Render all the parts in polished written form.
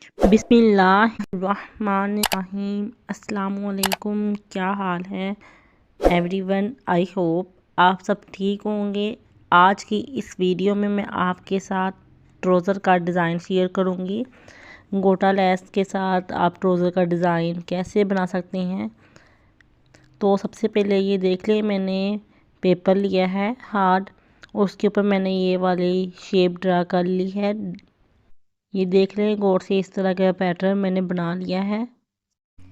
बिस्मिल्लाहिर्रहमानिर्रहीम। अस्सलामुअलैकुम। क्या हाल है एवरीवन? आई होप आप सब ठीक होंगे। आज की इस वीडियो में मैं आपके साथ ट्राउज़र का डिज़ाइन शेयर करूंगी। गोटा लेस के साथ आप ट्राउज़र का डिज़ाइन कैसे बना सकते हैं। तो सबसे पहले ये देख लें, मैंने पेपर लिया है हार्ड और उसके ऊपर मैंने ये वाली शेप ड्रा कर ली है। ये देख लें गौर से, इस तरह का पैटर्न मैंने बना लिया है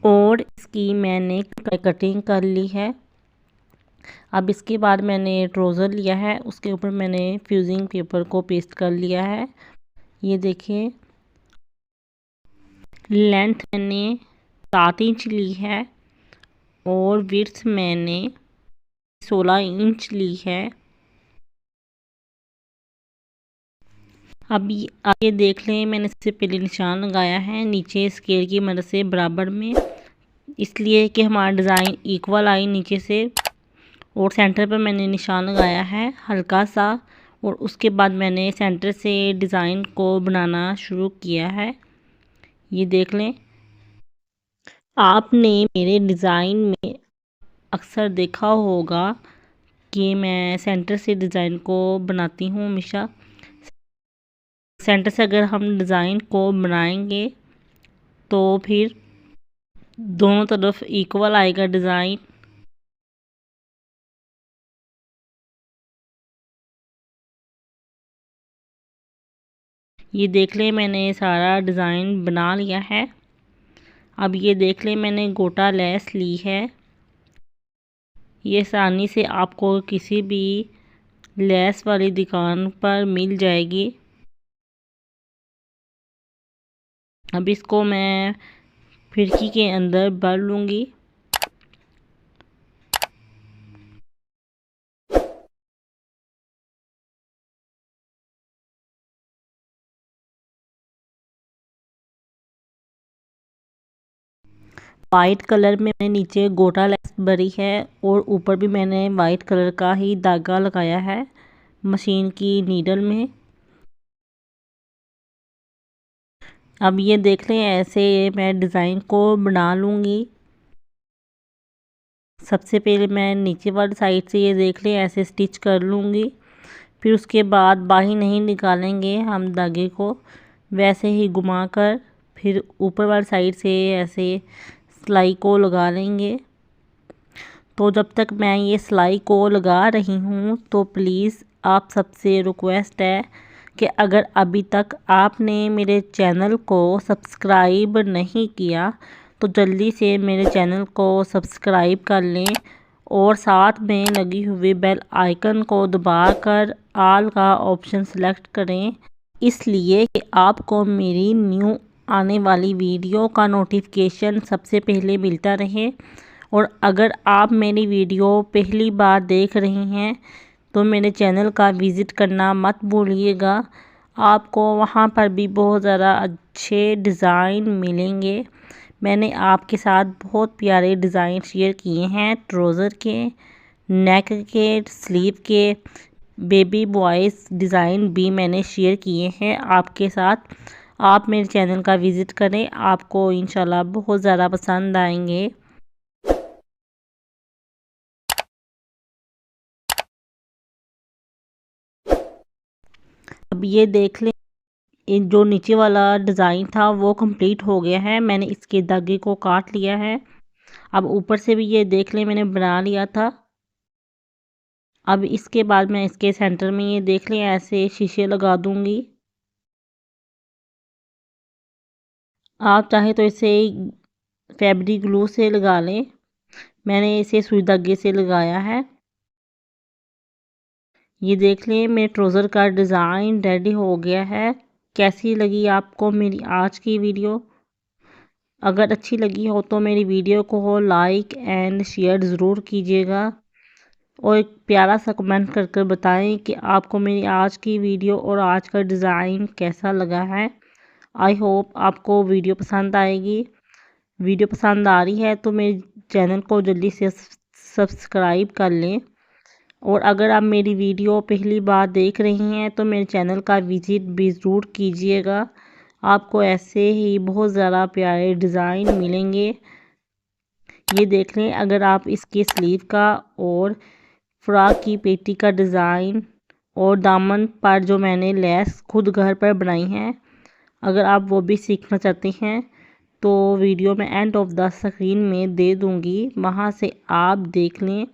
और इसकी मैंने कटिंग कर ली है। अब इसके बाद मैंने ट्राउज़र लिया है, उसके ऊपर मैंने फ्यूजिंग पेपर को पेस्ट कर लिया है। ये देखिए, लेंथ मैंने 7 इंच ली है और विड्थ मैंने 16 इंच ली है। अब ये देख लें, मैंने इससे पहले निशान लगाया है नीचे स्केल की मदद से बराबर में, इसलिए कि हमारा डिज़ाइन इक्वल आए नीचे से। और सेंटर पर मैंने निशान लगाया है हल्का सा और उसके बाद मैंने सेंटर से डिज़ाइन को बनाना शुरू किया है। ये देख लें, आपने मेरे डिज़ाइन में अक्सर देखा होगा कि मैं सेंटर से डिज़ाइन को बनाती हूँ हमेशा। सेंटर से अगर हम डिज़ाइन को बनाएंगे तो फिर दोनों तरफ इक्वल आएगा डिज़ाइन। ये देख लें, मैंने सारा डिज़ाइन बना लिया है। अब ये देख लें, मैंने गोटा लेस ली है। ये आसानी से आपको किसी भी लेस वाली दुकान पर मिल जाएगी। अब इसको मैं फिरकी के अंदर भर लूँगी। वाइट कलर में मैंने नीचे गोटा लेस भरी है और ऊपर भी मैंने वाइट कलर का ही धागा लगाया है मशीन की नीडल में। अब ये देख लें, ऐसे मैं डिज़ाइन को बना लूँगी। सबसे पहले मैं नीचे वाली साइड से ये देख लें ऐसे स्टिच कर लूँगी। फिर उसके बाद बाही नहीं निकालेंगे हम धागे को, वैसे ही घुमाकर फिर ऊपर वाली साइड से ऐसे सिलाई को लगा लेंगे। तो जब तक मैं ये सिलाई को लगा रही हूँ तो प्लीज़ आप सबसे रिक्वेस्ट है कि अगर अभी तक आपने मेरे चैनल को सब्सक्राइब नहीं किया तो जल्दी से मेरे चैनल को सब्सक्राइब कर लें और साथ में लगी हुई बेल आइकन को दबाकर ऑल का ऑप्शन सेलेक्ट करें, इसलिए कि आपको मेरी न्यू आने वाली वीडियो का नोटिफिकेशन सबसे पहले मिलता रहे। और अगर आप मेरी वीडियो पहली बार देख रहे हैं तो मेरे चैनल का विज़िट करना मत भूलिएगा। आपको वहाँ पर भी बहुत ज़्यादा अच्छे डिज़ाइन मिलेंगे। मैंने आपके साथ बहुत प्यारे डिज़ाइन शेयर किए हैं, ट्राउज़र के, नेक के, स्लीव के, बेबी बॉयज़ डिज़ाइन भी मैंने शेयर किए हैं आपके साथ। आप मेरे चैनल का विज़िट करें, आपको इंशाल्लाह बहुत ज़्यादा पसंद आएंगे। अब ये देख लें, जो नीचे वाला डिज़ाइन था वो कंप्लीट हो गया है। मैंने इसके धागे को काट लिया है। अब ऊपर से भी ये देख लें, मैंने बना लिया था। अब इसके बाद मैं इसके सेंटर में ये देख लें ऐसे शीशे लगा दूंगी। आप चाहे तो इसे फैब्रिक ग्लू से लगा लें, मैंने इसे सुई धागे से लगाया है। ये देख लें, मेरे ट्राउज़र का डिज़ाइन रेडी हो गया है। कैसी लगी आपको मेरी आज की वीडियो? अगर अच्छी लगी हो तो मेरी वीडियो को लाइक एंड शेयर ज़रूर कीजिएगा और एक प्यारा सा कमेंट कर कर बताएं कि आपको मेरी आज की वीडियो और आज का डिज़ाइन कैसा लगा है। आई होप आपको वीडियो पसंद आएगी। वीडियो पसंद आ रही है तो मेरे चैनल को जल्दी से सब्सक्राइब कर लें और अगर आप मेरी वीडियो पहली बार देख रही हैं तो मेरे चैनल का विज़िट भी ज़रूर कीजिएगा। आपको ऐसे ही बहुत ज़्यादा प्यारे डिज़ाइन मिलेंगे। ये देख लें, अगर आप इसके स्लीव का और फ्रॉक की पेटी का डिज़ाइन और दामन पर जो मैंने लेस खुद घर पर बनाई है, अगर आप वो भी सीखना चाहते हैं तो वीडियो में एंड ऑफ द स्क्रीन में दे दूंगी, वहाँ से आप देख लें।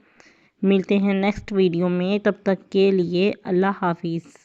मिलते हैं नेक्स्ट वीडियो में, तब तक के लिए अल्लाह हाफिज़।